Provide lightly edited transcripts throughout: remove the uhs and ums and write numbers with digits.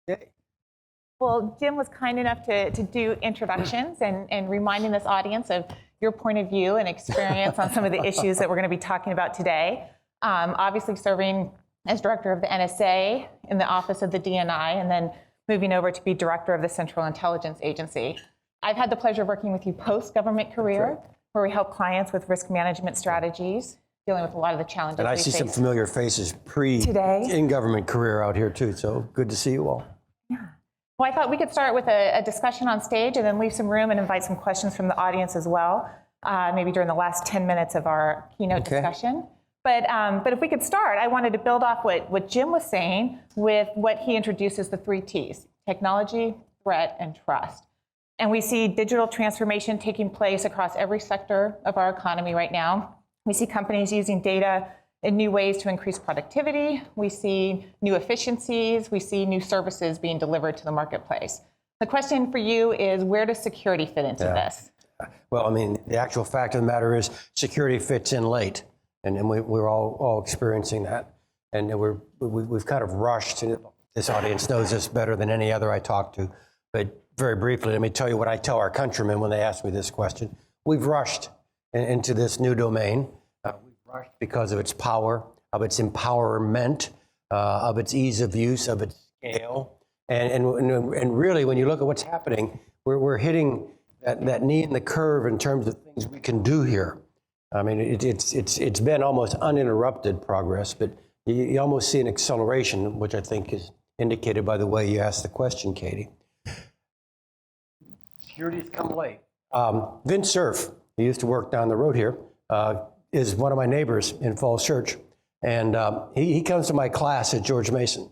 Okay. Well, Jim was kind enough to do introductions and reminding this audience of your point of view and experience on some of the issues that we're going to be talking about today. Obviously serving as director of the NSA in the office of the DNI, and then moving over to be director of the Central Intelligence Agency. I've had the pleasure of working with you post-government career, where we help clients with risk management strategies, dealing with a lot of the challenges And I we see face. some familiar faces in-government career out here too, so good to see you all. Yeah. Well, I thought we could start with a discussion on stage and then leave some room and invite some questions from the audience as well, maybe during the last 10 minutes of our keynote discussion. But if we could start, I wanted to build off what Jim was saying with what he introduces the 3 T's: technology, threat, and trust. And we see digital transformation taking place across every sector of our economy right now. We see companies using data in new ways to increase productivity. We see new efficiencies. We see new services being delivered to the marketplace. The question for you is, where does security fit into this? Well, I mean, the actual fact of the matter is security fits in late, and we're all experiencing that. And we've kind of rushed, and this audience knows this better than any other I talk to. But very briefly, let me tell you what I tell our countrymen when they ask me this question. We've rushed into this new domain. Rushed because of its power, of its empowerment, of its ease of use, of its scale, and really, when you look at what's happening, we're hitting that knee in the curve in terms of things we can do here. I mean, it's been almost uninterrupted progress, but you almost see an acceleration, which I think is indicated by the way you asked the question, Katy. Security's come late. Vince Cerf, he used to work down the road here, is one of my neighbors in Falls Church, and he comes to my class at George Mason,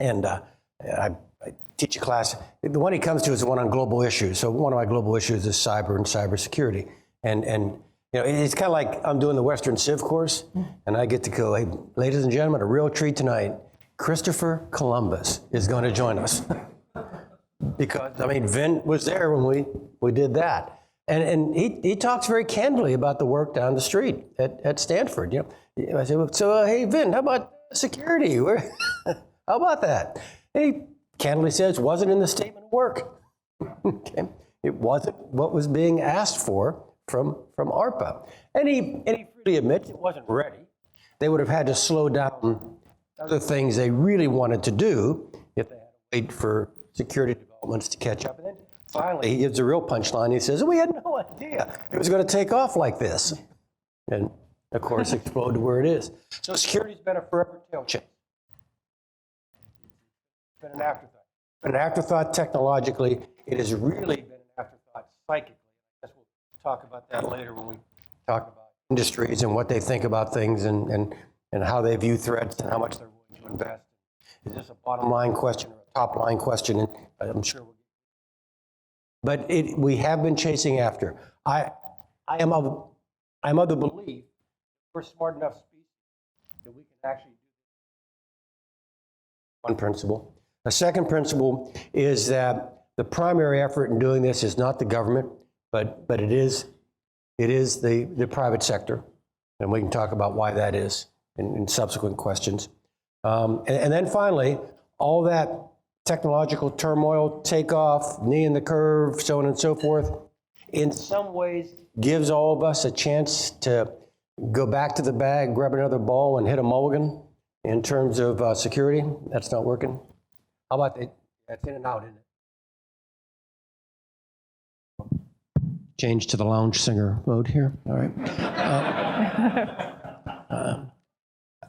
and I teach a class. The one he comes to is the one on global issues. So one of my global issues is cyber and cybersecurity, and you know, it's kind of like I'm doing the Western Civ course, and I get to go, hey, ladies and gentlemen, a real treat tonight. Christopher Columbus is going to join us, because I mean, Vin was there when we did that. And he talks very candidly about the work down the street at Stanford. You know, I said, so hey, Vin, how about security? How about that? And he candidly says, wasn't in the statement of work. Okay, it wasn't what was being asked for from ARPA. And he freely admits it wasn't ready. They would have had to slow down other things they really wanted to do if they had to wait for security developments to catch up. And then finally, he gives a real punchline. He says, we had no idea it was going to take off like this. And, of course, explode to where it is. So security's been a forever tail chase. It's been an afterthought. It's been an afterthought technologically. It has really been an afterthought psychically. I guess we'll talk about that later when we talk about industries and what they think about things and how they view threats and how much they're willing to invest. Is this a bottom line question or a top line question? And I'm sure we'll get. But we have been chasing after. I am of the belief we're smart enough species that we can actually do this. One principle. A second principle is that the primary effort in doing this is not the government, but it is the private sector, and we can talk about why that is in subsequent questions. And then finally, all that technological turmoil, takeoff, knee in the curve, so on and so forth, in some ways gives all of us a chance to go back to the bag, grab another ball, and hit a mulligan in terms of security. That's not working. How about that? That's in and out, isn't it? Change to the lounge singer mode here. All right.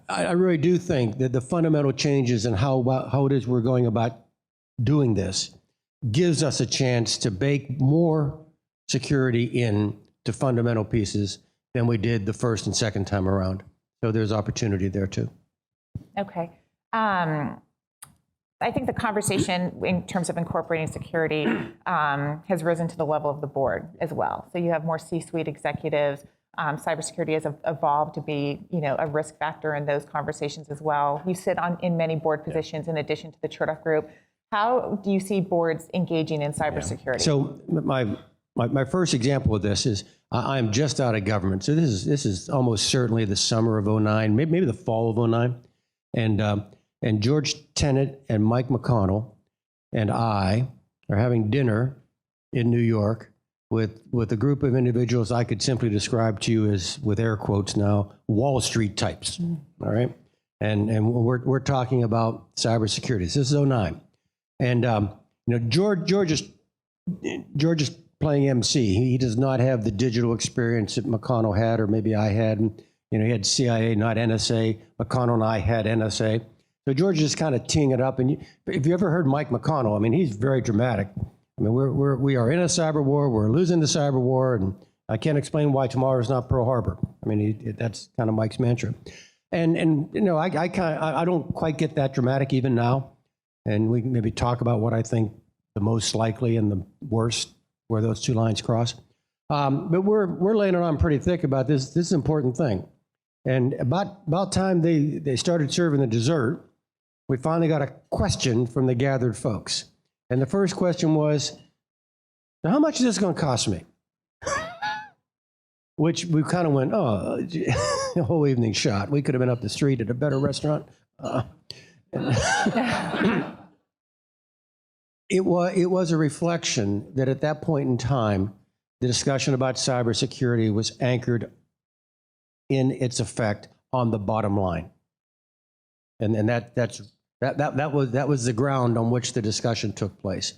I really do think that the fundamental changes in how it is we're going about doing this gives us a chance to bake more security into fundamental pieces than we did the first and second time around. So there's opportunity there too. Okay. I think the conversation in terms of incorporating security has risen to the level of the board as well. So you have more C-suite executives. Cybersecurity has evolved to be, a risk factor in those conversations as well. You sit in many board positions in addition to the Chertoff group. How do you see boards engaging in cybersecurity? So my first example of this is I'm just out of government. So this is almost certainly the summer of '09, maybe the fall of '09, and and George Tenet and Mike McConnell and I are having dinner in New York with a group of individuals I could simply describe to you as, with air quotes now, Wall Street types, all right? And we're talking about cybersecurity. This is 2009. And George is playing MC. He does not have the digital experience that McConnell had, or maybe I had. And, he had CIA, not NSA. McConnell and I had NSA. So George is kind of teeing it up. And if you ever heard Mike McConnell, I mean, he's very dramatic. I mean, we are in a cyber war. We're losing the cyber war, and I can't explain why tomorrow is not Pearl Harbor. I mean, that's kind of Mike's mantra. And I don't quite get that dramatic even now. And we can maybe talk about what I think the most likely and the worst, where those two lines cross. But we're laying it on pretty thick about this important thing. And about time they started serving the dessert, we finally got a question from the gathered folks. And the first question was, "Now, how much is this going to cost me?" Which we kind of went, oh, the whole evening shot. We could have been up the street at a better restaurant. It was a reflection that at that point in time, the discussion about cybersecurity was anchored in its effect on the bottom line, and that was the ground on which the discussion took place.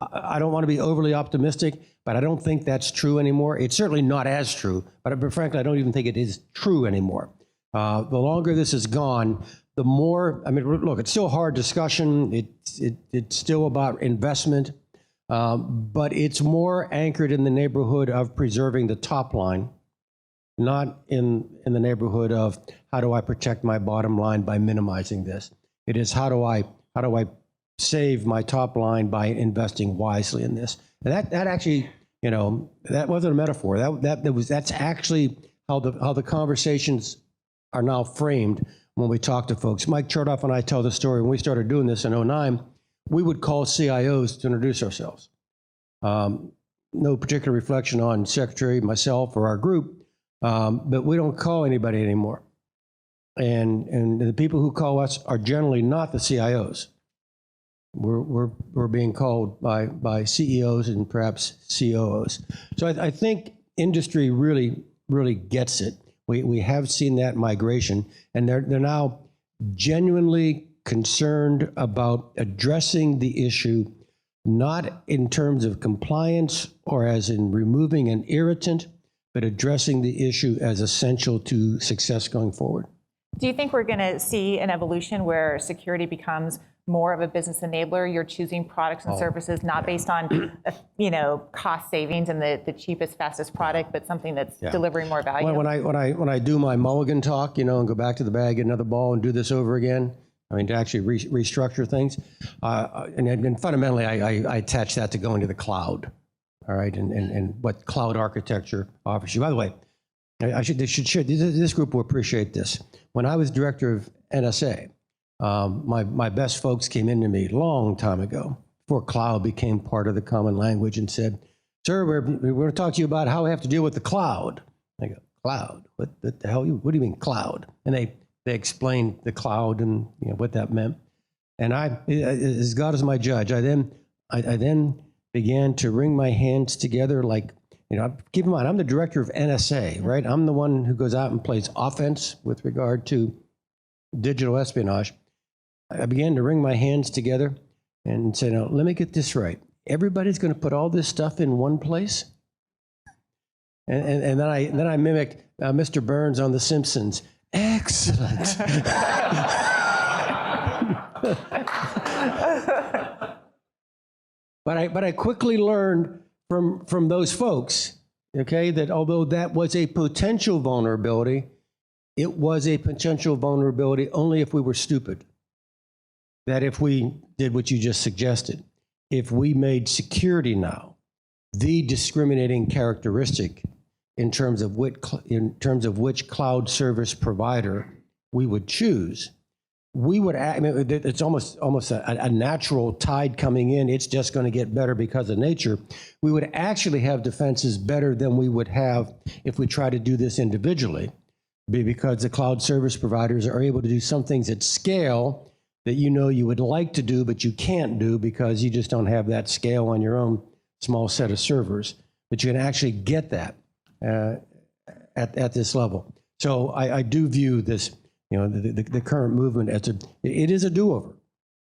I don't want to be overly optimistic, but I don't think that's true anymore. It's certainly not as true, but frankly, I don't even think it is true anymore. The longer this has gone, the more, I mean, look, it's still a hard discussion. It's still about investment, but it's more anchored in the neighborhood of preserving the top line, not in the neighborhood of how do I protect my bottom line by minimizing this. It is how do I save my top line by investing wisely in this. And that actually, that wasn't a metaphor. That's actually how the conversations are now framed when we talk to folks. Mike Chertoff and I tell the story. When we started doing this in 2009, we would call CIOs to introduce ourselves. No particular reflection on Secretary, myself, or our group, but we don't call anybody anymore. And the people who call us are generally not the CIOs. We're being called by CEOs and perhaps COOs. So I think industry really gets it. We have seen that migration, and they're now genuinely concerned about addressing the issue, not in terms of compliance or as in removing an irritant, but addressing the issue as essential to success going forward. Do you think we're going to see an evolution where security becomes more of a business enabler? You're choosing products and services not based on, cost savings and the cheapest, fastest product, but something that's delivering more value. When I do my mulligan talk, and go back to the bag, get another ball, and do this over again, I mean, to actually restructure things, and fundamentally, I attach that to going to the cloud, all right, and what cloud architecture offers you. By the way, they should share. This group will appreciate this. When I was director of NSA, my best folks came into me a long time ago, before cloud became part of the common language, and said, "Sir, we're going to talk to you about how we have to deal with the cloud." I go, "Cloud? What the hell? What do you mean cloud?" And they explained the cloud and what that meant. And as God is my judge, I then began to wring my hands together like, keep in mind, I'm the director of NSA, right? I'm the one who goes out and plays offense with regard to digital espionage. I began to wring my hands together and say, "Now, let me get this right. Everybody's going to put all this stuff in one place?" And then I mimicked Mr. Burns on The Simpsons. Excellent. But I quickly learned from those folks, okay, that although that was a potential vulnerability, it was a potential vulnerability only if we were stupid. That if we did what you just suggested, if we made security now the discriminating characteristic in terms of which cloud service provider we would choose, we would. I mean, it's almost a natural tide coming in. It's just going to get better because of nature. We would actually have defenses better than we would have if we try to do this individually, because the cloud service providers are able to do some things at scale that you know you would like to do, but you can't do because you just don't have that scale on your own small set of servers. But you can actually get that at this level. So I do view this, the current movement as it is a do-over.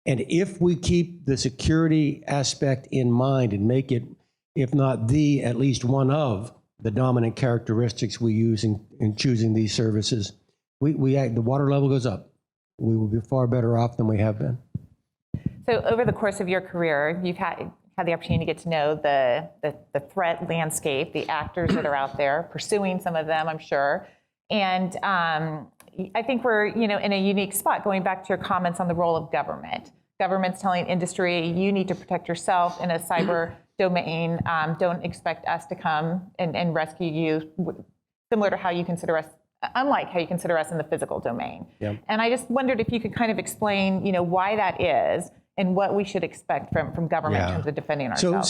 And if we keep the security aspect in mind and make it, if not the, at least one of the dominant characteristics we use in choosing these services, the water level goes up. We will be far better off than we have been. So over the course of your career, you've had the opportunity to get to know the threat landscape, the actors that are out there, pursuing some of them, I'm sure. And I think we're in a unique spot, going back to your comments on the role of government. Government's telling industry, you need to protect yourself in a cyber domain. Don't expect us to come and rescue you, similar to how you consider us, unlike how you consider us in the physical domain. Yeah. And I just wondered if you could kind of explain, why that is and what we should expect from government in terms of defending ourselves.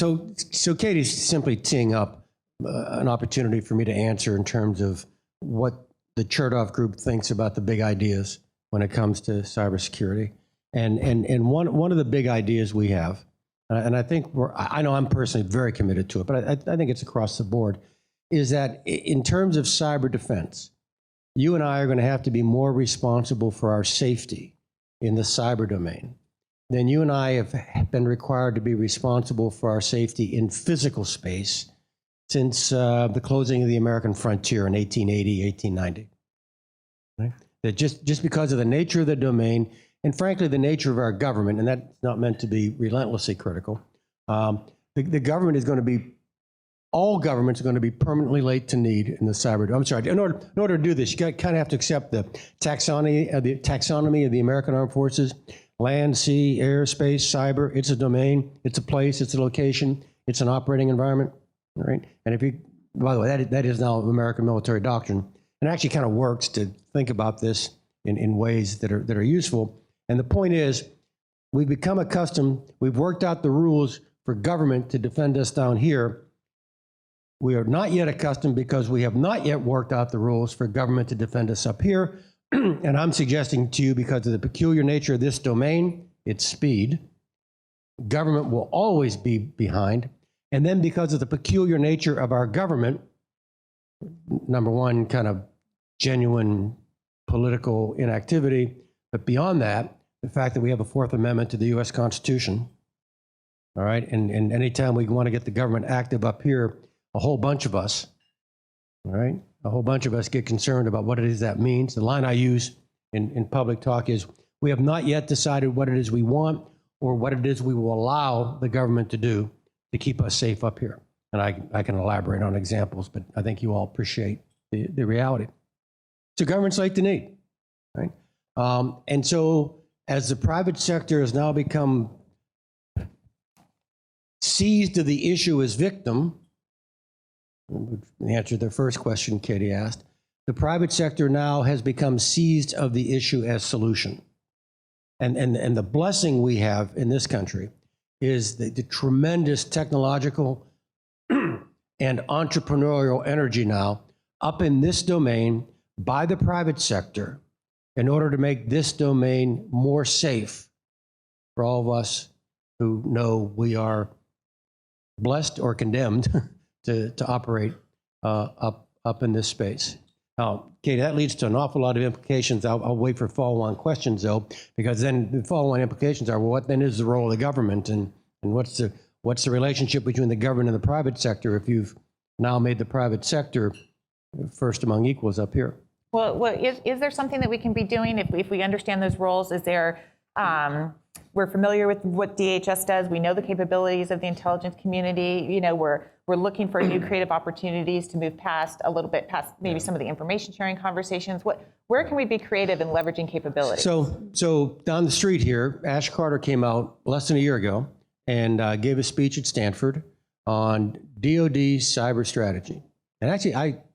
So Katy's simply teeing up an opportunity for me to answer in terms of what the Chertoff group thinks about the big ideas when it comes to cybersecurity. And one of the big ideas we have, and I think I know I'm personally very committed to it, but I think it's across the board, is that in terms of cyber defense, you and I are going to have to be more responsible for our safety in the cyber domain than you and I have been required to be responsible for our safety in physical space since the closing of the American frontier in 1880, 1890. Right? That just because of the nature of the domain, and frankly, the nature of our government, and that's not meant to be relentlessly critical, the government is going to be, all governments are going to be permanently late to need in the cyber. I'm sorry, in order to do this, you kind of have to accept the taxonomy of the American Armed Forces: land, sea, air, space, cyber. It's a domain, it's a place, it's a location, it's an operating environment, right? And if you, by the way, that is now American military doctrine, and actually kind of works to think about this in ways that are useful. And the point is, we've become accustomed, we've worked out the rules for government to defend us down here. We are not yet accustomed because we have not yet worked out the rules for government to defend us up here. And I'm suggesting to you, because of the peculiar nature of this domain, its speed, government will always be behind. And then because of the peculiar nature of our government, number one, kind of genuine political inactivity, but beyond that, the fact that we have a Fourth Amendment to the U.S. Constitution, all right, and anytime we want to get the government active up here, a whole bunch of us, all right, a whole bunch of us get concerned about what it is that means. The line I use in public talk is, we have not yet decided what it is we want or what it is we will allow the government to do to keep us safe up here. And I can elaborate on examples, but I think you all appreciate the reality. So government's late to need, right? And so as the private sector has now become seized of the issue as victim, the answer to the first question Katy asked, the private sector now has become seized of the issue as solution. And the blessing we have in this country is the tremendous technological and entrepreneurial energy now up in this domain by the private sector in order to make this domain more safe for all of us who know we are blessed or condemned to operate up in this space. Now, Katy, that leads to an awful lot of implications. I'll wait for follow-on questions, though, because then the follow-on implications are, well, what then is the role of the government, and what's the relationship between the government and the private sector if you've now made the private sector first among equals up here? Well, is there something that we can be doing if we understand those roles? Is there, we're familiar with what DHS does. We know the capabilities of the intelligence community. We're looking for new creative opportunities to move a little bit past maybe some of the information sharing conversations. Where can we be creative in leveraging capabilities? So down the street here, Ash Carter came out less than a year ago and gave a speech at Stanford on DoD cyber strategy. And actually,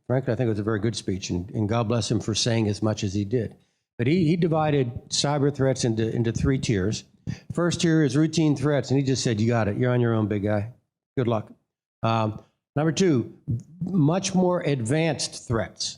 frankly, I think it was a very good speech, and God bless him for saying as much as he did. But he divided cyber threats into three tiers. First tier is routine threats, and he just said, you got it. You're on your own, big guy. Good luck. Number two, much more advanced threats.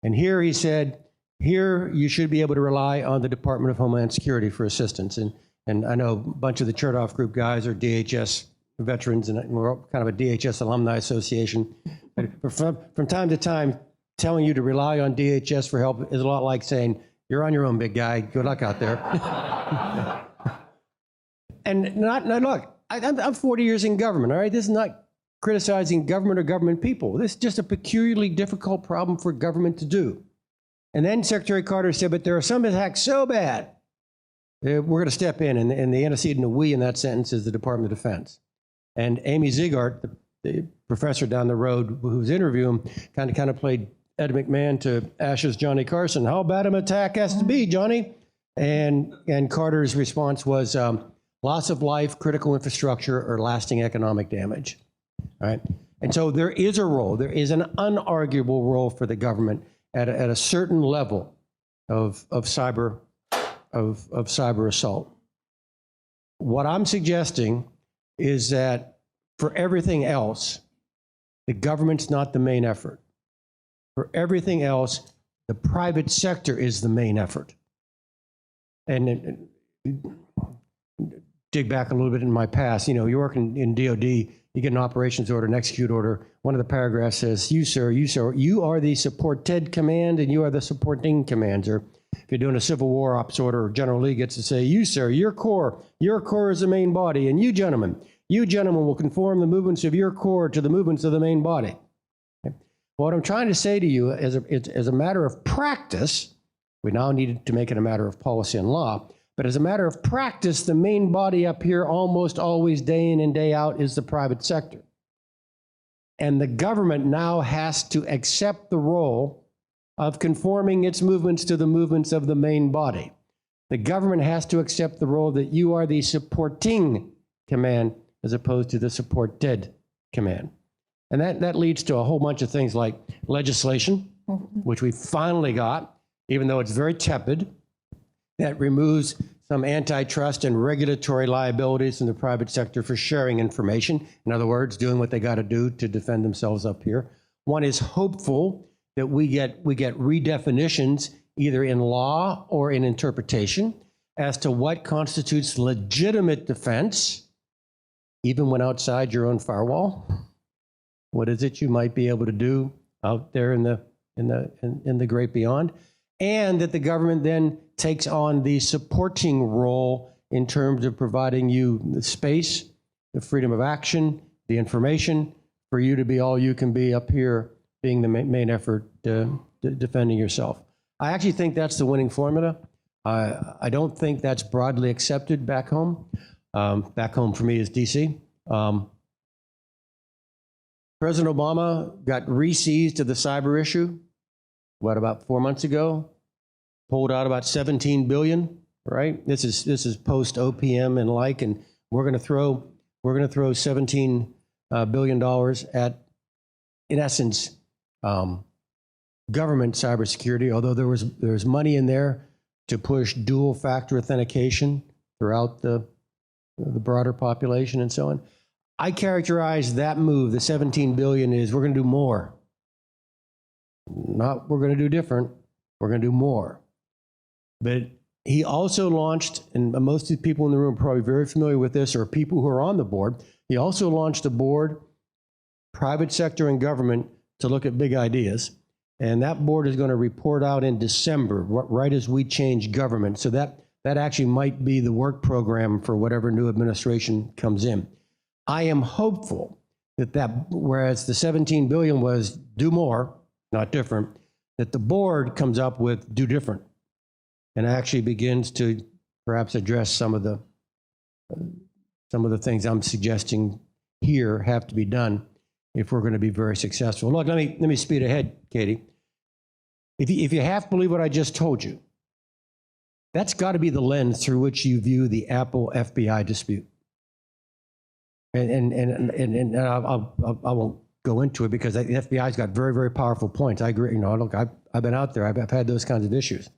And here he said, Here, you should be able to rely on the Department of Homeland Security for assistance. And I know a bunch of the Chertoff Group guys are DHS veterans, and we're kind of a DHS alumni association. But from time to time, telling you to rely on DHS for help is a lot like saying, you're on your own, big guy. Good luck out there. And look, I'm 40 years in government, all right? This is not criticizing government or government people. This is just a peculiarly difficult problem for government to do. And then Secretary Carter said, but there are some attacks so bad, we're going to step in. And the antecedent of we in that sentence is the Department of Defense. And Amy Ziegart, the professor down the road who's interviewing him, kind of played Ed McMahon to Ash's Johnny Carson. How bad an attack has to be, Johnny? And Carter's response was loss of life, critical infrastructure, or lasting economic damage. All right. And so there is a role. There is an unarguable role for the government at a certain level of cyber assault. What I'm suggesting is that for everything else, the government's not the main effort. For everything else, the private sector is the main effort. And dig back a little bit in my past, you work in DOD, you get an operations order, an execute order. One of the paragraphs says, you, sir, you are the supported command and you are the supporting commander. If you're doing a Civil War ops order, General Lee gets to say, you, sir, your corps is the main body, and you gentlemen will conform the movements of your corps to the movements of the main body. Okay? What I'm trying to say to you as a matter of practice, we now need to make it a matter of policy and law, but as a matter of practice, the main body up here almost always day in and day out is the private sector. And the government now has to accept the role of conforming its movements to the movements of the main body. The government has to accept the role that you are the supporting command as opposed to the supported command. And that leads to a whole bunch of things like legislation, which we finally got, even though it's very tepid, that removes some antitrust and regulatory liabilities in the private sector for sharing information. In other words, doing what they got to do to defend themselves up here. One is hopeful that we get redefinitions either in law or in interpretation as to what constitutes legitimate defense, even when outside your own firewall. What is it you might be able to do out there in the great beyond? And that the government then takes on the supporting role in terms of providing you the space, the freedom of action, the information for you to be all you can be up here, being the main effort defending yourself. I actually think that's the winning formula. I don't think that's broadly accepted back home. Back home for me is DC. President Obama got re-seized to the cyber issue, about 4 months ago? Pulled out about 17 billion, right? This is post OPM and like, and we're going to throw $17 billion at, in essence, government cybersecurity. Although there's money in there to push dual factor authentication throughout the broader population and so on. I characterize that move, the 17 billion, is we're going to do more. Not we're going to do different, we're going to do more. But he also launched, and most of the people in the room are probably very familiar with this, or people who are on the board, he also launched a board, private sector and government, to look at big ideas. And that board is going to report out in December, right as we change government. So that actually might be the work program for whatever new administration comes in. I am hopeful that whereas the 17 billion was do more, not different, that the board comes up with do different and actually begins to perhaps address some of the things I'm suggesting here have to be done if we're going to be very successful. Look, let me speed ahead, Katy. If you half believe what I just told you, that's got to be the lens through which you view the Apple FBI dispute. And I won't go into it because the FBI's got very, very powerful points. I agree. Look, I've been out there. I've had those kinds of issues.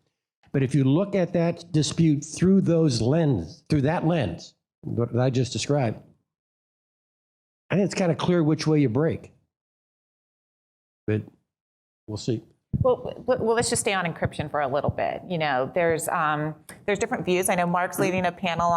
But if you look at that dispute through that lens, what I just described, I think it's kind of clear which way you break. But we'll see. Well, let's just stay on encryption for a little bit. You know, there's different views. I know Mark's leading a panel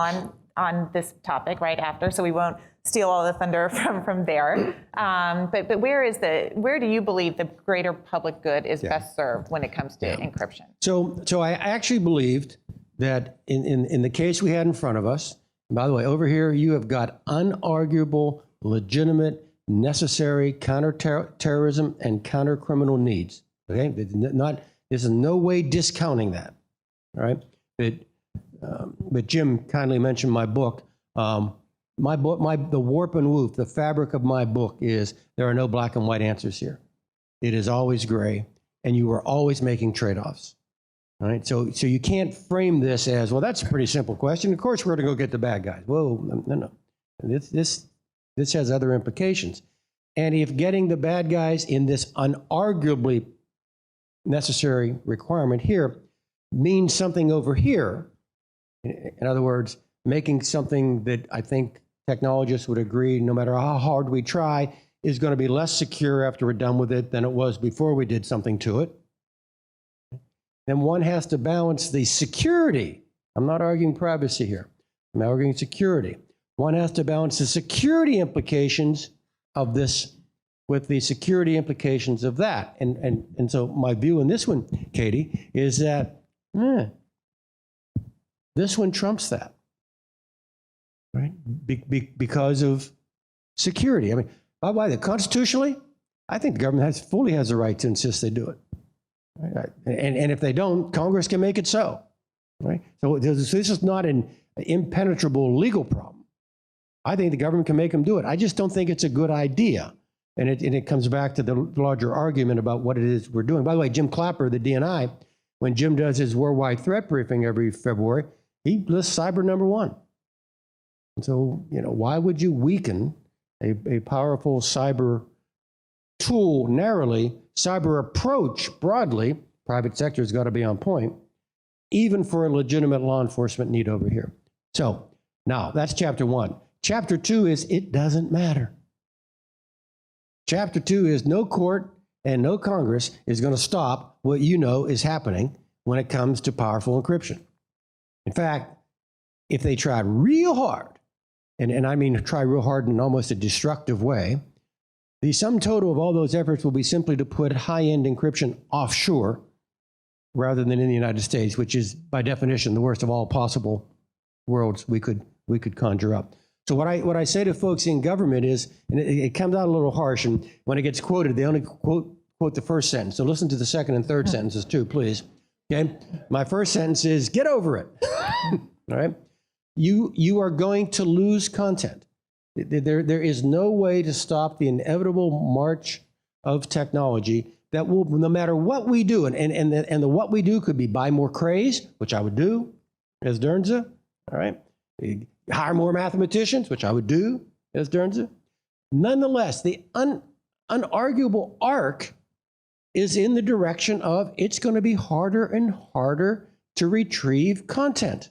on this topic right after, so we won't steal all the thunder from there. But where do you believe the greater public good is best served when it comes to encryption? So I actually believed that in the case we had in front of us, and by the way, over here you have got unarguable, legitimate, necessary counterterrorism and countercriminal needs. Okay, this is no way discounting that. All right, but Jim kindly mentioned my book. The warp and woof, the fabric of my book is there are no black and white answers here. It is always gray, and you are always making trade-offs. All right, so you can't frame this as, well, that's a pretty simple question. Of course, we're going to go get the bad guys. Whoa, no. This has other implications. And if getting the bad guys in this unarguably necessary requirement here means something over here, in other words, making something that I think technologists would agree, no matter how hard we try, is going to be less secure after we're done with it than it was before we did something to it, then one has to balance the security. I'm not arguing privacy here. I'm arguing security. One has to balance the security implications of this with the security implications of that. And so my view in this one, Katy, is that this one trumps that, right? Because of security. I mean, by the way, constitutionally, I think the government fully has the right to insist they do it. Right? And if they don't, Congress can make it so. Right? So this is not an impenetrable legal problem. I think the government can make them do it. I just don't think it's a good idea. And it comes back to the larger argument about what it is we're doing. By the way, Jim Clapper, the DNI, when Jim does his worldwide threat briefing every February, he lists cyber number one. And so, why would you weaken a powerful cyber tool narrowly, cyber approach broadly? Private sector has got to be on point, even for a legitimate law enforcement need over here. So now that's chapter one. Chapter two is it doesn't matter. Chapter two is no court and no Congress is going to stop what is happening when it comes to powerful encryption. In fact, if they tried real hard, and I mean try real hard in almost a destructive way, the sum total of all those efforts will be simply to put high-end encryption offshore rather than in the United States, which is by definition the worst of all possible worlds we could conjure up. So what I say to folks in government is, and it comes out a little harsh, and when it gets quoted, they only quote the first sentence. So listen to the second and third sentences too, please. Okay, my first sentence is, get over it. All right, you are going to lose content. There is no way to stop the inevitable march of technology that will, no matter what we do, and the what we do could be buy more craze, which I would do as Dernza, all right? Hire more mathematicians, which I would do as Dernza. Nonetheless, the unarguable arc is in the direction of it's going to be harder and harder to retrieve content.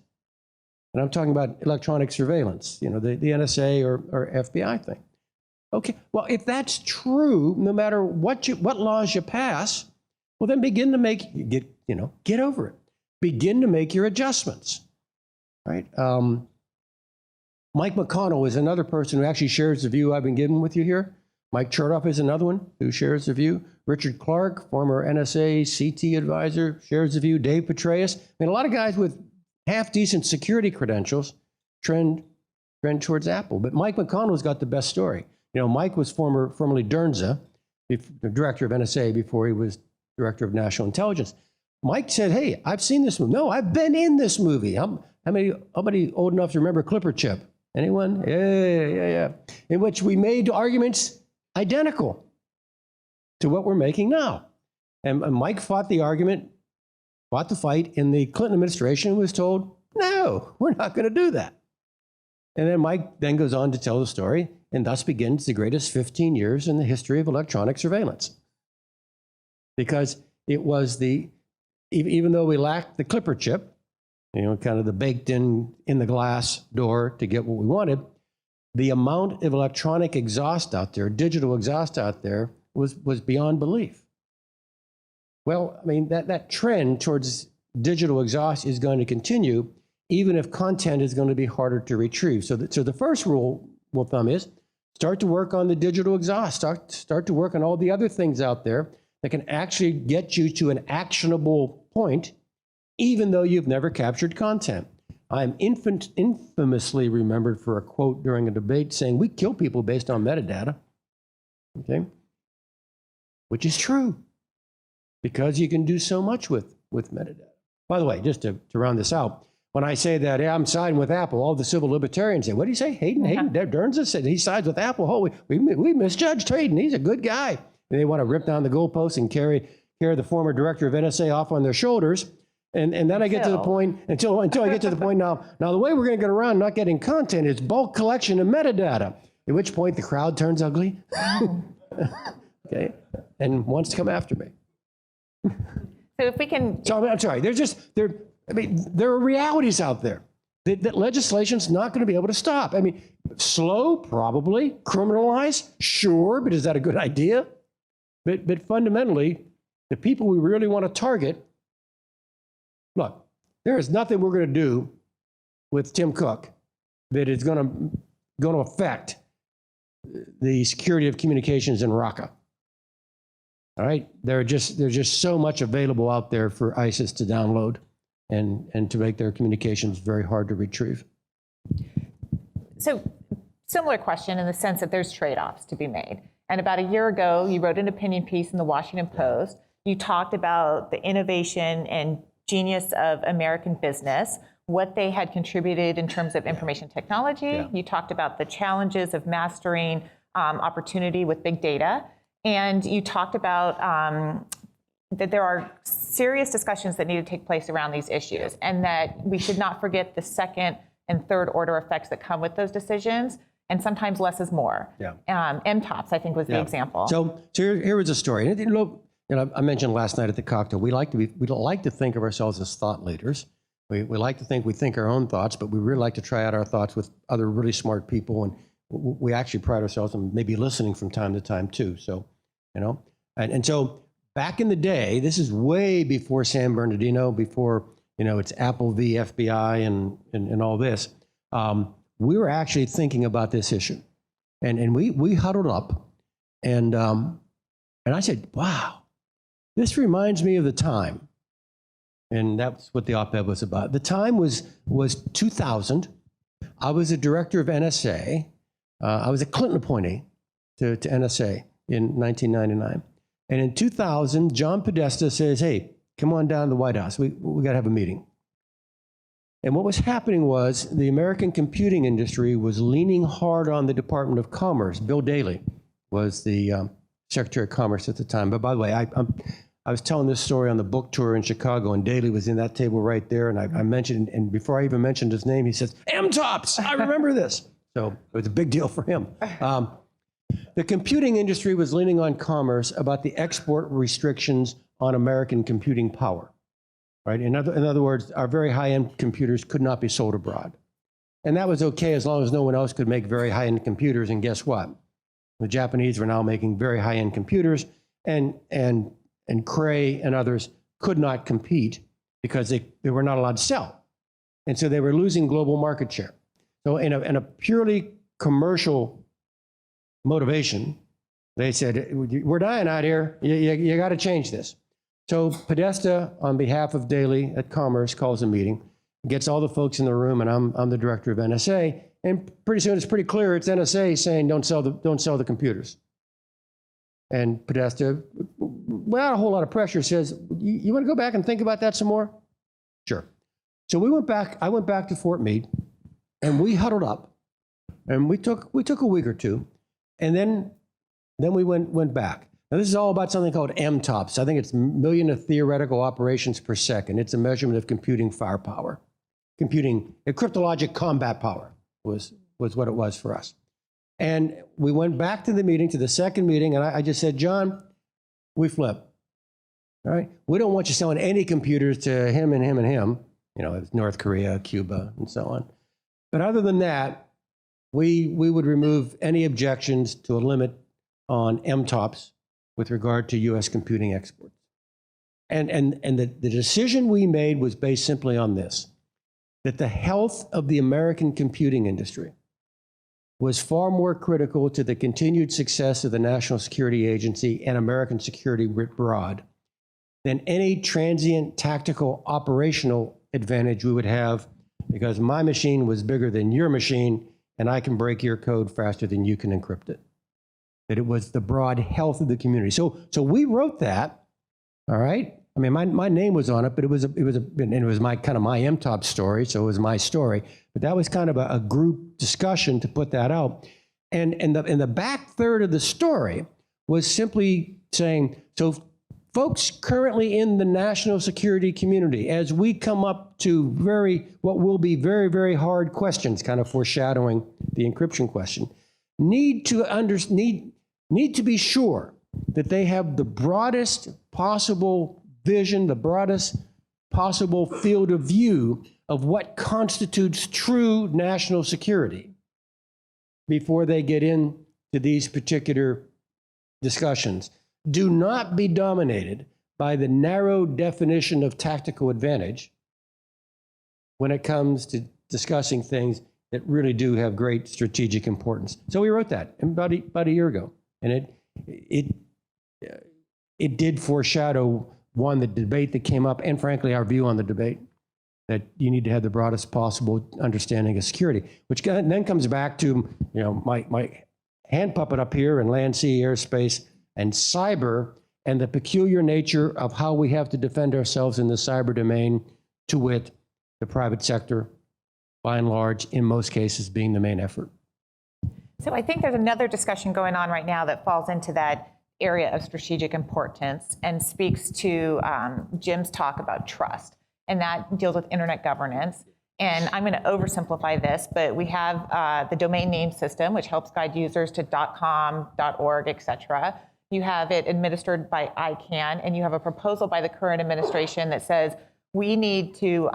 And I'm talking about electronic surveillance, the NSA or FBI thing. Okay, well, if that's true, no matter what laws you pass, well, then begin to get over it. Begin to make your adjustments, right? Mike McConnell is another person who actually shares the view I've been giving with you here. Mike Chertoff is another one who shares the view. Richard Clark, former NSA CT advisor, shares the view. Dave Petraeus. I mean, a lot of guys with half-decent security credentials trend towards Apple. But Mike McConnell's got the best story. Mike was formerly Dernza, the director of NSA before he was director of national intelligence. Mike said, hey, I've seen this movie. No, I've been in this movie. How many old enough to remember Clipper Chip? Anyone? Yeah. In which we made arguments identical to what we're making now. And Mike fought the fight in the Clinton administration, was told, no, we're not going to do that. And then Mike then goes on to tell the story, and thus begins the greatest 15 years in the history of electronic surveillance. Because it was even though we lacked the Clipper chip, kind of the baked in the glass door to get what we wanted, the amount of electronic exhaust out there, digital exhaust out there, was beyond belief. Well, I mean, that trend towards digital exhaust is going to continue, even if content is going to be harder to retrieve. So the first rule of thumb is start to work on the digital exhaust. Start to work on all the other things out there that can actually get you to an actionable point, even though you've never captured content. I'm infamously remembered for a quote during a debate saying, we kill people based on metadata, okay? Which is true, because you can do so much with metadata. By the way, just to round this out, when I say that, yeah, I'm siding with Apple, all the civil libertarians say, what do you say? Hayden Derns said he sides with Apple. Oh, we misjudged Hayden. He's a good guy. And they want to rip down the goalposts and carry the former director of NSA off on their shoulders. And then I get to the point, until I get to the point now the way we're going to get around not getting content is bulk collection of metadata, at which point the crowd turns ugly, okay, and wants to come after me. So if we can... So I'm sorry, there are realities out there that legislation's not going to be able to stop. I mean, slow, probably. Criminalize, sure, but is that a good idea? But fundamentally, the people we really want to target, look, there is nothing we're going to do with Tim Cook that is going to affect the security of communications in Raqqa. All right, there's just so much available out there for ISIS to download and to make their communications very hard to retrieve. So, similar question in the sense that there's trade-offs to be made. And about a year ago, you wrote an opinion piece in the Washington Post. You talked about the innovation and genius of American business, what they had contributed in terms of information technology. Yeah. You talked about the challenges of mastering opportunity with big data. And you talked about that there are serious discussions that need to take place around these issues, and that we should not forget the second and third order effects that come with those decisions. And sometimes less is more. Yeah. MTOPS, I think, was the example. So here was a story. And I mentioned last night at the cocktail, we like to think of ourselves as thought leaders. We like to think we think our own thoughts, but we really like to try out our thoughts with other really smart people. And we actually pride ourselves on maybe listening from time to time too. So, and so back in the day, this is way before San Bernardino, before, it's Apple v. FBI and all this. We were actually thinking about this issue, and we huddled up, and I said, wow, this reminds me of the time. And that's what the op-ed was about. The time was 2000. I was a director of NSA. I was a Clinton appointee to NSA in 1999. And in 2000, John Podesta says, hey, come on down to the White House. We got to have a meeting. And what was happening was the American computing industry was leaning hard on the Department of Commerce. Bill Daley was the Secretary of Commerce at the time. But by the way, I was telling this story on the book tour in Chicago, and Daley was in that table right there. And I mentioned, and before I even mentioned his name, he says, MTOPS, I remember this. So it was a big deal for him. The computing industry was leaning on Commerce about the export restrictions on American computing power. Right? In other words, our very high-end computers could not be sold abroad. And that was okay as long as no one else could make very high-end computers. And guess what? The Japanese were now making very high-end computers, and Cray and others could not compete because they were not allowed to sell. And so they were losing global market share. So in a purely commercial motivation, they said, we're dying out here. You got to change this. So Podesta, on behalf of Daley at Commerce, calls a meeting, gets all the folks in the room, and I'm the director of NSA. And pretty soon it's pretty clear it's NSA saying don't sell the computers. And Podesta, without a whole lot of pressure, says, you want to go back and think about that some more? Sure. So I went back to Fort Meade, and we huddled up, and we took a week or two, and then we went back. Now, this is all about something called MTOPS. I think it's million of theoretical operations per second. It's a measurement of computing firepower. Cryptologic combat power was what it was for us. And we went back to the meeting, to the second meeting, and I just said, John, we flip. All right? We don't want you selling any computers to him and him and him. It's North Korea, Cuba, and so on. But other than that, we would remove any objections to a limit on MTOPS with regard to U.S. computing exports. And the decision we made was based simply on this, that the health of the American computing industry was far more critical to the continued success of the National Security Agency and American security writ broad than any transient tactical operational advantage we would have, because my machine was bigger than your machine and I can break your code faster than you can encrypt it. That it was the broad health of the community. So we wrote that, all right? I mean, my name was on it, but it was my kind of my MTOP story, so it was my story. But that was kind of a group discussion to put that out. And the back third of the story was simply saying, so folks currently in the national security community, as we come up to what will be very, very hard questions, kind of foreshadowing the encryption question, need to be sure that they have the broadest possible vision, the broadest possible field of view of what constitutes true national security before they get into these particular discussions. Do not be dominated by the narrow definition of tactical advantage when it comes to discussing things that really do have great strategic importance. So we wrote that about a year ago, and it did foreshadow, one, the debate that came up, and frankly, our view on the debate, that you need to have the broadest possible understanding of security, which then comes back to, my hand puppet up here in land, sea, airspace, and cyber, and the peculiar nature of how we have to defend ourselves in the cyber domain, to wit, the private sector, by and large, in most cases, being the main effort. So I think there's another discussion going on right now that falls into that area of strategic importance and speaks to Jim's talk about trust, and that deals with internet governance. And I'm going to oversimplify this, but we have the domain name system, which helps guide users to .com, .org, et cetera. You have it administered by ICANN, and you have a proposal by the current administration that says we need to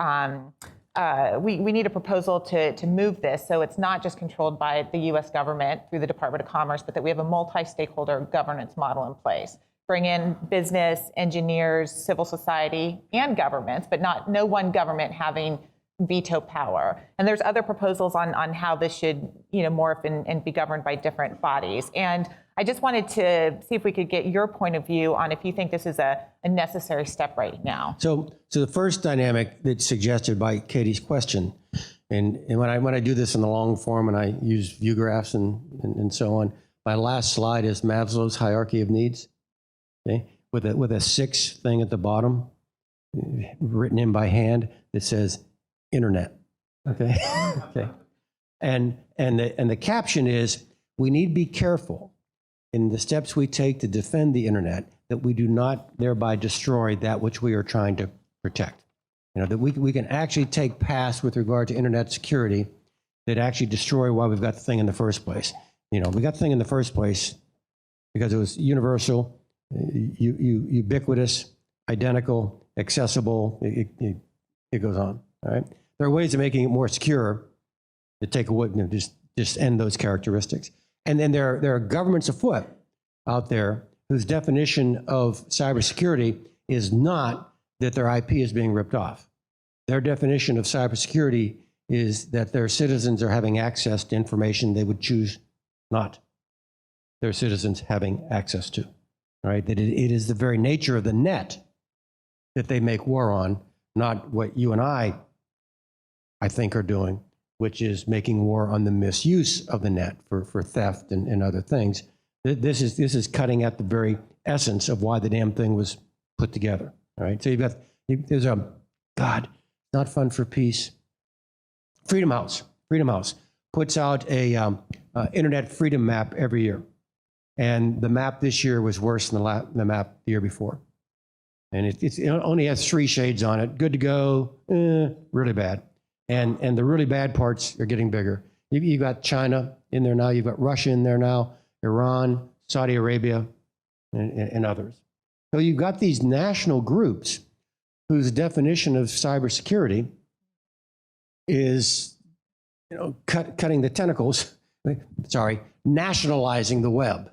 we need a proposal to move this so it's not just controlled by the U.S. government through the Department of Commerce, but that we have a multi-stakeholder governance model in place. Bring in business, engineers, civil society, and governments, but no one government having veto power. And there's other proposals on how this should morph and be governed by different bodies. And I just wanted to see if we could get your point of view on if you think this is a necessary step right now. So the first dynamic that's suggested by Katy's question, and when I do this in the long form and I use view graphs and so on, my last slide is Maslow's hierarchy of needs, okay, with a sixth thing at the bottom, written in by hand, that says internet, okay, okay, and the caption is, we need to be careful in the steps we take to defend the internet, that we do not thereby destroy that which we are trying to protect. That we can actually take paths with regard to internet security that actually destroy why we've got the thing in the first place. We got the thing in the first place because it was universal, ubiquitous, identical, accessible. It goes on. All right. There are ways of making it more secure to take away, just end those characteristics. And then there are governments afoot out there whose definition of cybersecurity is not that their IP is being ripped off. Their definition of cybersecurity is that their citizens are having access to information they would choose not their citizens having access to. All right, that it is the very nature of the net that they make war on, not what you and I think, are doing, which is making war on the misuse of the net for theft and other things. This is cutting at the very essence of why the damn thing was put together. All right, so there's not fun for peace. Freedom House puts out a internet freedom map every year, and the map this year was worse than the map the year before, and it only has 3 shades on it: good to go, really bad. And the really bad parts are getting bigger. You've got China in there now, you've got Russia in there now, Iran, Saudi Arabia, and others. So you've got these national groups whose definition of cybersecurity is, cutting the tentacles, nationalizing the web,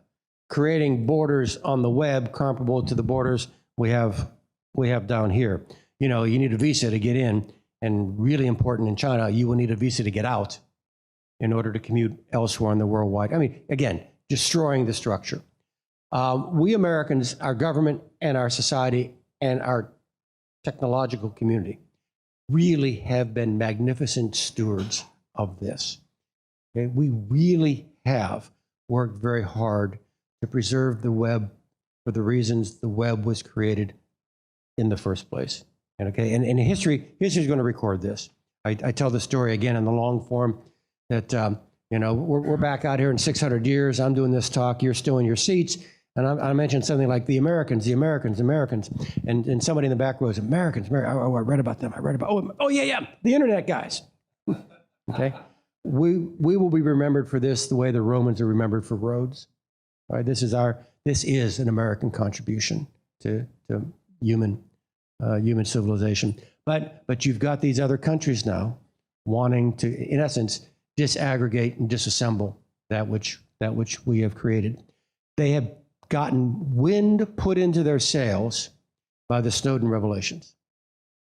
creating borders on the web comparable to the borders we have we have down here. You know, you need a visa to get in, and really important in China, you will need a visa to get out in order to commute elsewhere in the worldwide. I mean, again, destroying the structure. We Americans, our government and our society and our technological community really have been magnificent stewards of this. Okay? We really have worked very hard to preserve the web for the reasons the web was created in the first place. And, okay, and history is going to record this. I tell the story again in the long form that, you know, we're back out here in 600 years. I'm doing this talk. You're still in your seats. And I mentioned something like the Americans. And somebody in the back row is, Americans. Oh, I read about them. Oh, yeah, the internet guys. Okay. We will be remembered for this the way the Romans are remembered for roads. All right, this is an American contribution to human civilization. But you've got these other countries now wanting to, in essence, disaggregate and disassemble that which we have created. They have gotten wind put into their sails by the Snowden revelations,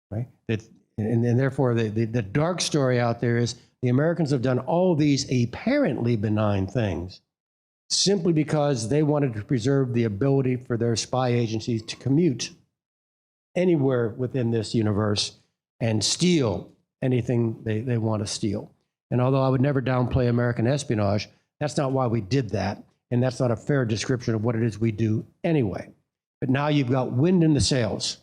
right? And therefore, the dark story out there is the Americans have done all these apparently benign things simply because they wanted to preserve the ability for their spy agencies to commute anywhere within this universe and steal anything they want to steal. And although I would never downplay American espionage, that's not why we did that. And that's not a fair description of what it is we do anyway. But now you've got wind in the sails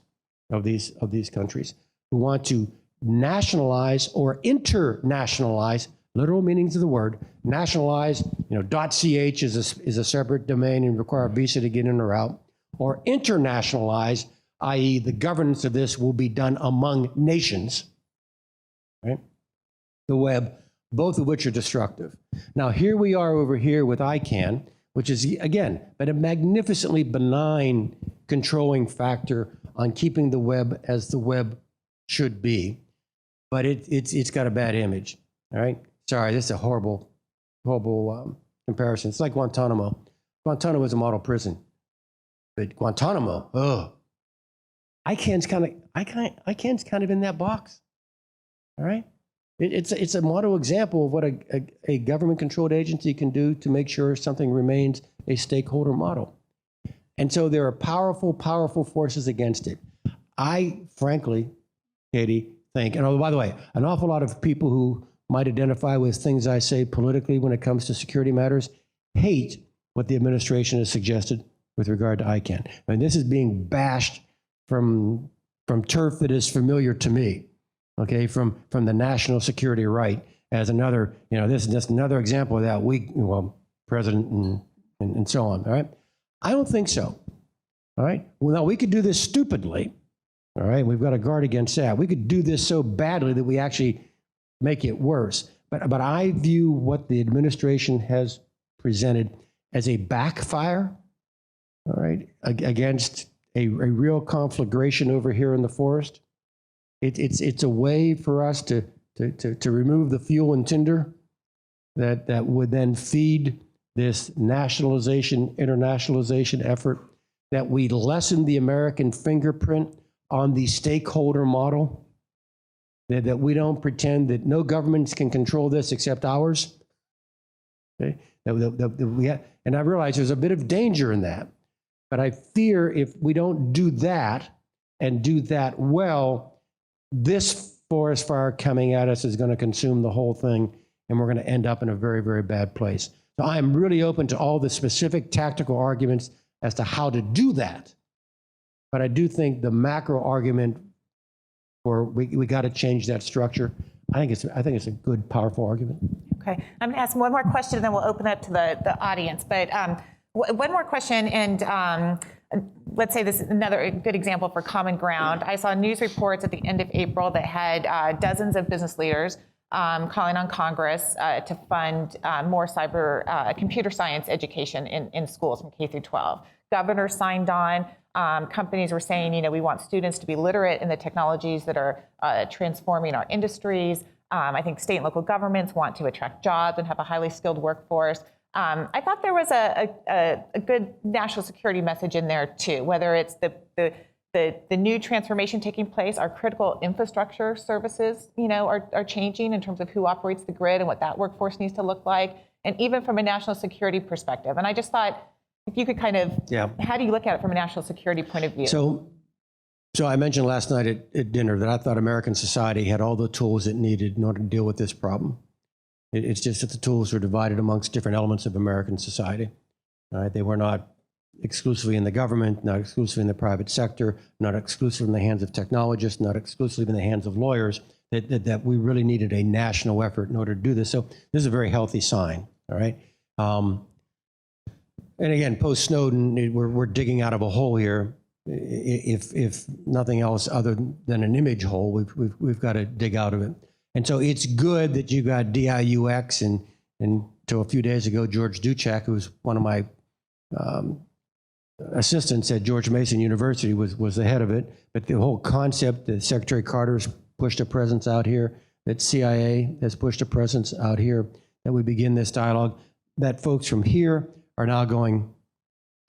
of these countries who want to nationalize or internationalize, literal meanings of the word, nationalize, you know, .ch is a separate domain and require a visa to get in or out, or internationalize, i.e. the governance of this will be done among nations, right? The web, both of which are destructive. Now, here we are over here with ICANN, which is, again, but a magnificently benign controlling factor on keeping the web as the web should be. But it's got a bad image, all right? Sorry, this is a horrible comparison. It's like Guantanamo. Guantanamo is a model prison. But Guantanamo, ICANN's kind of in that box, all right? It's a model example of what a government-controlled agency can do to make sure something remains a stakeholder model. And so there are powerful, powerful forces against it. I, frankly, Katy, think, and oh, by the way, an awful lot of people who might identify with things I say politically when it comes to security matters hate what the administration has suggested with regard to ICANN. I mean, this is being bashed from turf that is familiar to me. Okay, from the national security right as another, you know, this is just another example of that president and so on, all right? I don't think so, all right? Well, now we could do this stupidly, all right? We've got to guard against that. We could do this so badly that we actually make it worse. But I view what the administration has presented as a backfire, all right, against a real conflagration over here in the forest. It's a way for us to remove the fuel and tinder that would then feed this nationalization, internationalization effort, that we lessen the American fingerprint on the stakeholder model, that we don't pretend that no governments can control this except ours. Okay? And I realize there's a bit of danger in that, but I fear if we don't do that and do that well, this forest fire coming at us is going to consume the whole thing, and we're going to end up in a very, very bad place. So I am really open to all the specific tactical arguments as to how to do that. But I do think the macro argument for we got to change that structure, I think it's a good, powerful argument. Okay, I'm going to ask one more question, and then we'll open up to the audience. But one more question, and let's say this is another good example for common ground. I saw news reports at the end of April that had dozens of business leaders calling on Congress to fund more computer science education in schools from K through 12. Governors signed on. Companies were saying, you know, we want students to be literate in the technologies that are transforming our industries. I think state and local governments want to attract jobs and have a highly skilled workforce. I thought there was a good national security message in there too, whether it's the the new transformation taking place, our critical infrastructure services, are changing in terms of who operates the grid and what that workforce needs to look like, and even from a national security perspective. And I just thought, if you could kind of, how do you look at it from a national security point of view? So I mentioned last night at dinner that I thought American society had all the tools it needed in order to deal with this problem. It's just that the tools are divided amongst different elements of American society. All right, they were not exclusively in the government, not exclusively in the private sector, not exclusively in the hands of technologists, not exclusively in the hands of lawyers, that we really needed a national effort in order to do this. So this is a very healthy sign, all right? And again, post-Snowden, we're digging out of a hole here. If nothing else other than an image hole, we've got to dig out of it. And so it's good that you got DIUX and until a few days ago, George Duchek, who was one of my assistants at George Mason University, was the head of it. But the whole concept that Secretary Carter's pushed a presence out here, that CIA has pushed a presence out here, that we begin this dialogue, that folks from here are now going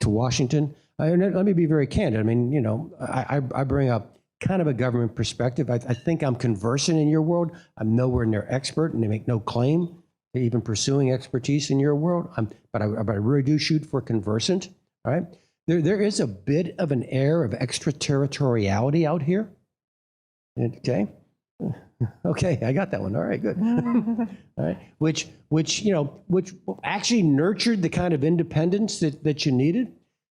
to Washington. Let me be very candid. I mean, I bring up kind of a government perspective. I think I'm conversant in your world. I'm nowhere near expert, and they make no claim to even pursuing expertise in your world. But I really do shoot for conversant. All right. There is a bit of an air of extraterritoriality out here. Okay. Okay, I got that one. All right, good. All right, which actually nurtured the kind of independence that you needed.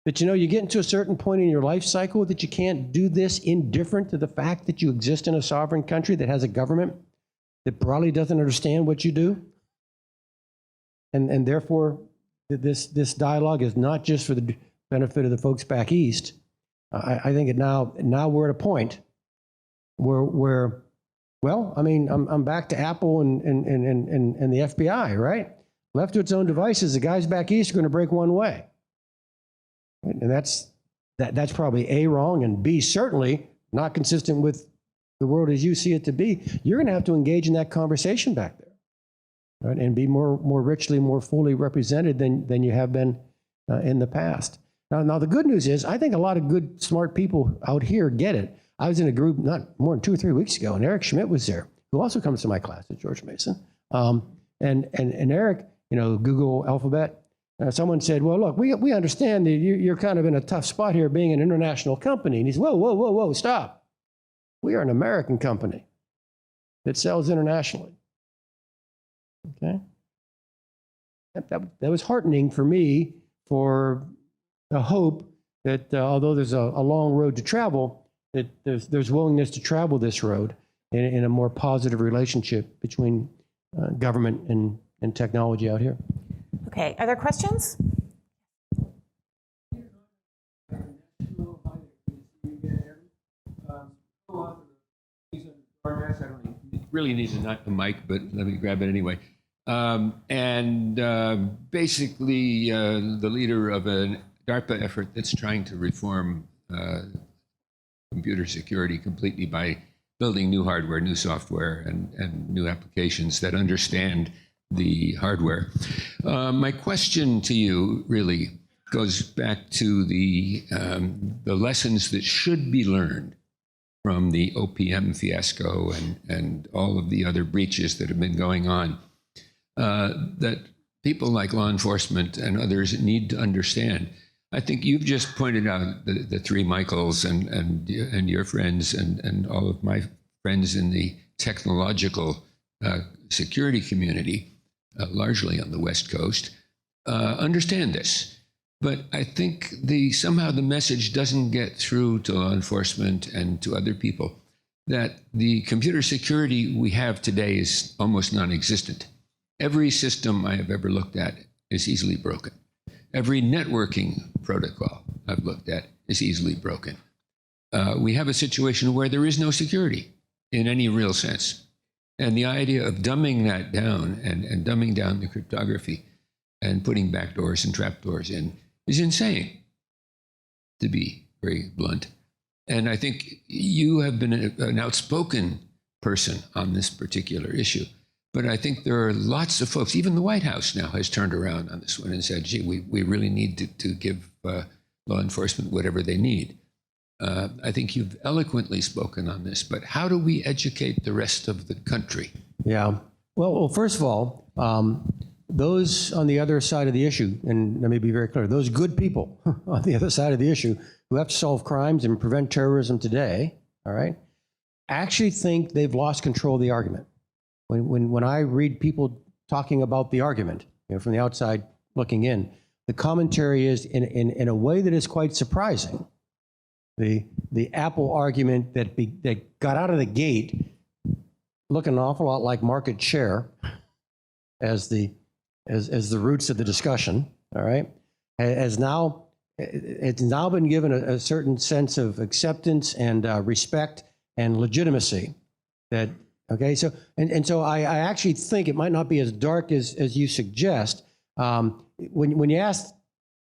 But you get into a certain point in your life cycle that you can't do this indifferent to the fact that you exist in a sovereign country that has a government that probably doesn't understand what you do. And therefore, this dialogue is not just for the benefit of the folks back east. I think now we're at a point where well, I mean, I'm back to Apple and the FBI, right? Left to its own devices, the guys back east are going to break one way. And that's probably A, wrong, and B, certainly not consistent with the world as you see it to be. You're going to have to engage in that conversation back there, right? And be more richly, more fully represented than you have been in the past. Now, the good news is, I think a lot of good, smart people out here get it. I was in a group not more than 2 or 3 weeks ago, and Eric Schmidt was there, who also comes to my class at George Mason. And Eric, Google Alphabet, someone said, well, look, we understand that you're kind of in a tough spot here being an international company. And he's, whoa, stop. We are an American company that sells internationally. Okay? That was heartening for me, for the hope that although there's a long road to travel, that there's willingness to travel this road in a more positive relationship between government and technology out here. Okay, are there questions? Really need a mic, but let me grab it anyway. Basically, the leader of a DARPA effort that's trying to reform computer security completely by building new hardware, new software, and new applications that understand the hardware. My question to you really goes back to the lessons that should be learned from the OPM fiasco and all of the other breaches that have been going on, that people like law enforcement and others need to understand. I think you've just pointed out the three Michaels and your friends and all of my friends in the technological security community, largely on the West Coast, understand this. But I think somehow the message doesn't get through to law enforcement and to other people that the computer security we have today is almost non-existent. Every system I have ever looked at is easily broken. Every networking protocol I've looked at is easily broken. We have a situation where there is no security in any real sense. And the idea of dumbing that down and dumbing down the cryptography and putting backdoors and trapdoors in is insane, to be very blunt. And I think you have been an outspoken person on this particular issue. But I think there are lots of folks, even the White House now has turned around on this one and said, gee, we really need to give law enforcement whatever they need. I think you've eloquently spoken on this, but how do we educate the rest of the country? Yeah. Well, first of all, those on the other side of the issue, and let me be very clear, those good people on the other side of the issue who have to solve crimes and prevent terrorism today, all right, actually think they've lost control of the argument. When I read people talking about the argument, from the outside looking in, the commentary is in a way that is quite surprising. The Apple argument that got out of the gate looking an awful lot like market share as the roots of the discussion, all right, it's now been given a certain sense of acceptance and respect and legitimacy. That okay, so I actually think it might not be as dark as you suggest. When you ask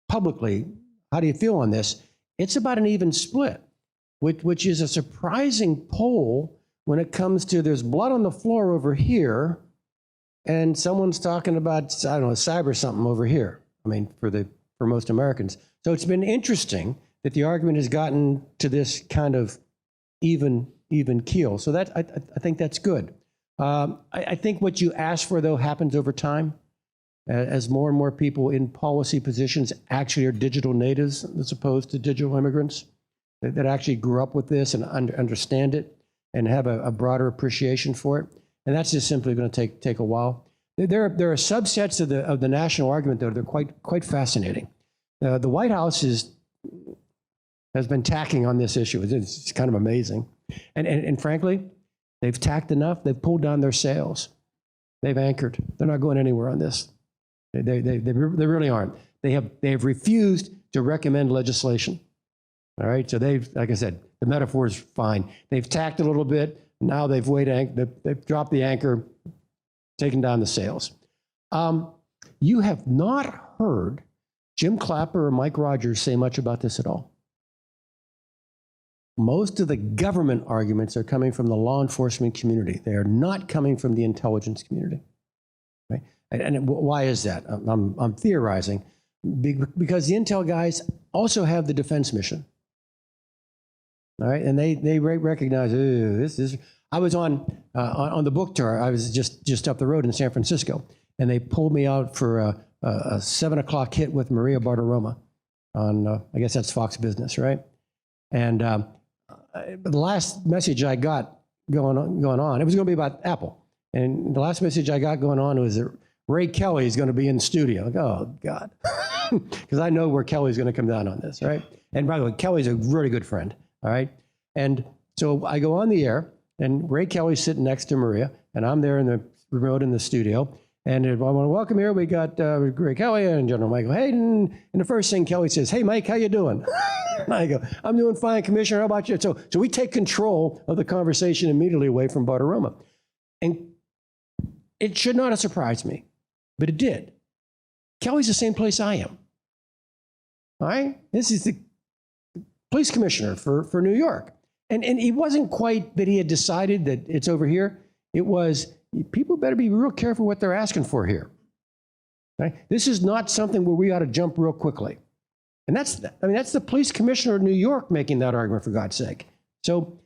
publicly, how do you feel on this? It's about an even split, which is a surprising poll when it comes to there's blood on the floor over here, and someone's talking about, I don't know, cyber something over here. I mean, for most Americans. So it's been interesting that the argument has gotten to this kind of even keel. So that I think that's good. I think what you ask for, though, happens over time. As more and more people in policy positions actually are digital natives as opposed to digital immigrants that actually grew up with this and understand it and have a broader appreciation for it. And that's just simply going to take a while. There are subsets of the national argument, though, that are quite fascinating. The White House has been tacking on this issue. It's kind of amazing. And frankly, they've tacked enough. They've pulled down their sails. They've anchored. They're not going anywhere on this. They really aren't. They have refused to recommend legislation. All right. So like I said, the metaphor is fine. They've tacked a little bit. Now they've they've dropped the anchor, taken down the sails. You have not heard Jim Clapper or Mike Rogers say much about this at all. Most of the government arguments are coming from the law enforcement community. They are not coming from the intelligence community. Right? And why is that? I'm theorizing. Because the intel guys also have the defense mission. All right, and they recognize this is. I was on the book tour. I was just up the road in San Francisco, and they pulled me out for a 7:00 hit with Maria Bartiromo on I guess that's Fox Business, right? And the last message I got going on, it was going to be about Apple, and the last message I got going on was that Ray Kelly is going to be in the studio. Like, oh God, because I know where Kelly's going to come down on this, right? And by the way, Kelly's a really good friend. All right. And so I go on the air, and Ray Kelly's sitting next to Maria, and I'm there in the remote in the studio. And I want to welcome here. We got Ray Kelly and General Michael Hayden. And the first thing Kelly says, "Hey, Mike, how you doing?" And I go, "I'm doing fine, Commissioner. How about you?" So we take control of the conversation immediately away from Bartiromo. And it should not have surprised me, but it did. Kelly's the same place I am. All right? This is the police commissioner for New York. And it wasn't quite that he had decided that it's over here. It was, people better be real careful what they're asking for here. Right? This is not something where we ought to jump real quickly. And that's the police commissioner of New York making that argument, for God's sake. So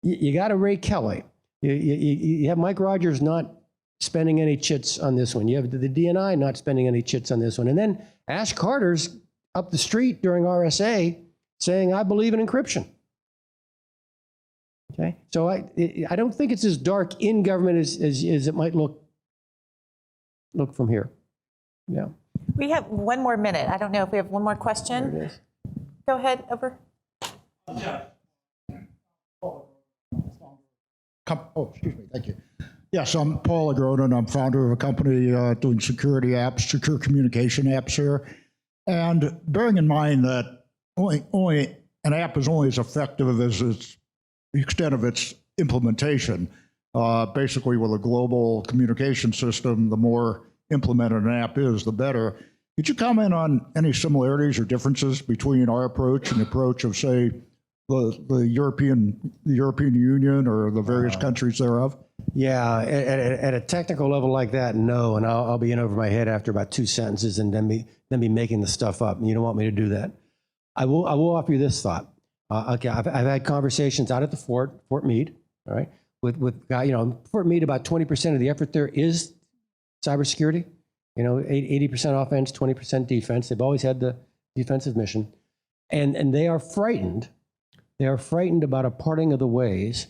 you got a Ray Kelly. You have Mike Rogers not spending any chits on this one. You have the DNI not spending any chits on this one. And then Ash Carter's up the street during RSA saying, "I believe in encryption." Okay, so I don't think it's as dark in government as it might look from here. Yeah. We have one more minute. I don't know if we have one more question. There it is. Go ahead, over. Excuse me, thank you. Yes, I'm Paul Agrona, and I'm founder of a company doing security apps, secure communication apps here. And bearing in mind that only an app is only as effective as the extent of its implementation. Basically, with a global communication system, the more implemented an app is, the better. Could you comment on any similarities or differences between our approach and the approach of, say, the European Union or the various countries thereof? Yeah, at a technical level like that, no, and I'll be in over my head after about 2 sentences and then be making the stuff up. And you don't want me to do that. I will offer you this thought. Okay, I've had conversations out at the Fort Meade, all right, with Fort Meade, about 20% of the effort there is cybersecurity. 80% offense, 20% defense. They've always had the defensive mission, and they are frightened. They are frightened about a parting of the ways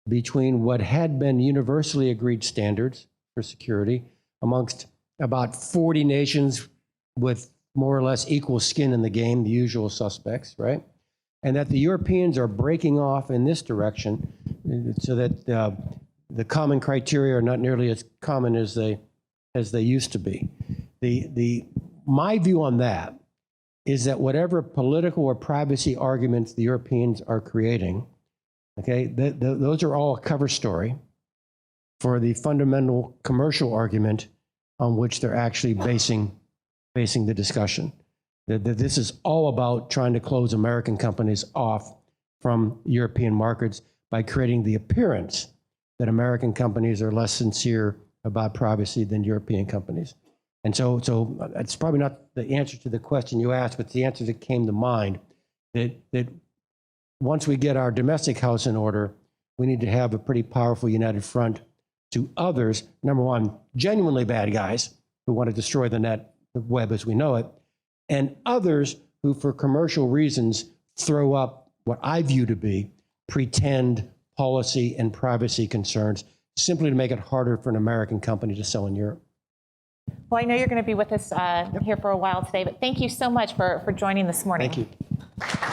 between what had been universally agreed standards for security amongst about 40 nations with more or less equal skin in the game, the usual suspects, right? And that the Europeans are breaking off in this direction so that the common criteria are not nearly as common as they used to be. My view on that is that whatever political or privacy arguments the Europeans are creating, okay, those are all a cover story for the fundamental commercial argument on which they're actually basing the discussion. That this is all about trying to close American companies off from European markets by creating the appearance that American companies are less sincere about privacy than European companies. And so it's probably not the answer to the question you asked, but the answer that came to mind, that once we get our domestic house in order, we need to have a pretty powerful united front to others. Number one, genuinely bad guys who want to destroy the web as we know it, and others who, for commercial reasons, throw up what I view to be pretend policy and privacy concerns simply to make it harder for an American company to sell in Europe. Well, I know you're going to be with us here for a while today, but thank you so much for joining this morning. Thank you.